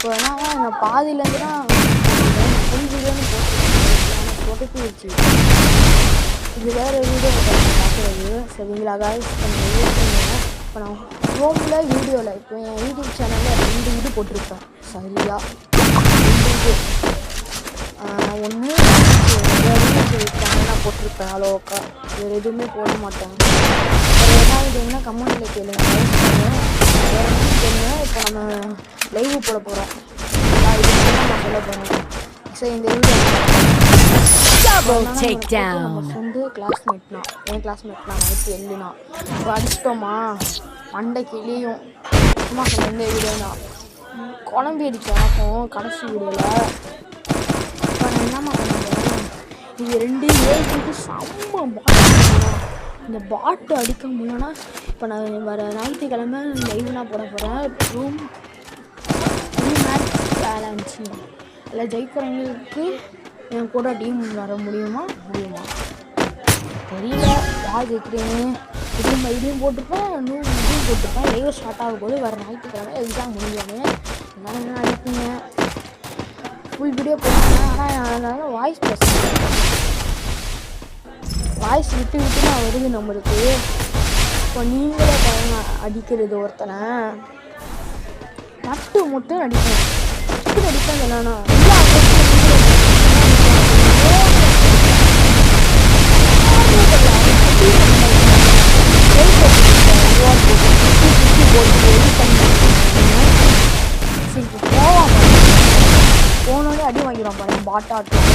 இப்போ நான் பாதியிலேருந்து தான் ஃபுல் வீடியோன்னு போட்டுச்சு. இது வேறு வீடியோ பார்க்குறது சரிங்களாக இப்போ நான் ஹோமில் வீடியோவில் இப்போ என் யூடியூப் சேனலில் 2 வீடியோ போட்டிருப்பேன். சரியா 2 இது ஒன்று சேனலாக போட்டிருப்பேன். அவ்வளோக்கா வேறு எதுவுமே போட மாட்டேன். ஏதாவது என்ன கமெண்ட்டில் கேளுங்க. தெரியும். இப்போ நம்ம லைவ் போட போகிறோம். நான் சொல்ல போகிறேன். சரி இந்த வீடியோ வந்து கிளாஸ்மேட்னா என் கிளாஸ்மேட்னா நைட்டு எழுதுனா இப்போ அடிச்சிட்டோமா மண்டை கிளியும் சும்மா சொன்ன இந்த வீடியோ தான் குழம்பு அடிச்சு ஆகும் கடைசி வீடியோவில். இப்போ நான் என்னம்மா பண்ணுறேன் இது 2 ஏஜுக்கு செம்ம பாட்டு. இந்த பாட்டு அடிக்க முடியலன்னா இப்போ நான் வர ஞாயிற்றுக்கிழமை லைவ்னா போட போகிறேன். ரூம் மேட்ச் சேலஞ்சு இல்லை ஜெயிக்கிறவங்களுக்கு என் கூட டீம் வர முடியுமா தெரியல. யார் ஜெயிக்கிறேன்னு இதையும் போட்டிருப்பேன். இன்னும் இதையும் போட்டிருப்பேன். லைவ் ஸ்டார்ட் ஆகும் போது வர ஞாயிற்றுக்கிழமை எக்ஸாம் முடிஞ்சோன்னு என்ன நினைப்பீங்க ஃபுல் வீடியோ போட்டுருக்கேன். ஆனால் அதனால வாய்ஸ் விட்டு தான் வருது நம்மளுக்கு. இப்போ நீங்களே பாருங்க அடிக்கிறது ஒருத்தனை மட்டும் அடிப்பேன். எப்படி அடிப்பேன் என்னன்னா போனோடனே அடி வாங்கிடுவான் பாருங்க. பாட்டாட்டம்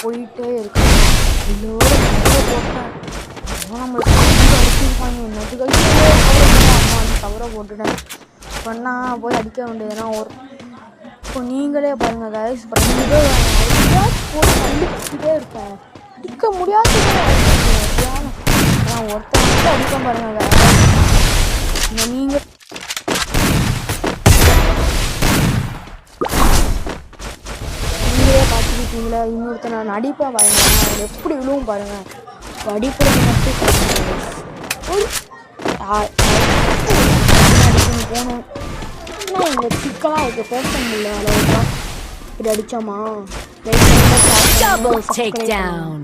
போயிட்டே இருக்கு. போட்டேன் நம்மளுக்கு அடிச்சிருப்பாங்க. என்னது தவற போட்டுட்டேன். பண்ணா போய் அடிக்க வேண்டியதுன்னா இப்போ நீங்களே பாருங்க கைஸ். இப்போ போட்டு கண்டிப்பாக இருப்பேன். அடிக்க முடியாது. ஒருத்தர் அடிக்க பாருங்க நீங்கள் பார்த்துக்கிட்டீங்களா. இன்னொருத்தர் நான் அடிப்பேன் பாருங்க. எப்படி விழுவும் பாருங்க. அடிக்கிறது மட்டும் அடிக்கணும் போகணும். ஆனால் இங்கே சிக்கலாக இருக்குது. பேச முடியல அளவுக்கு. இப்படி அடித்தோமா Double takedown.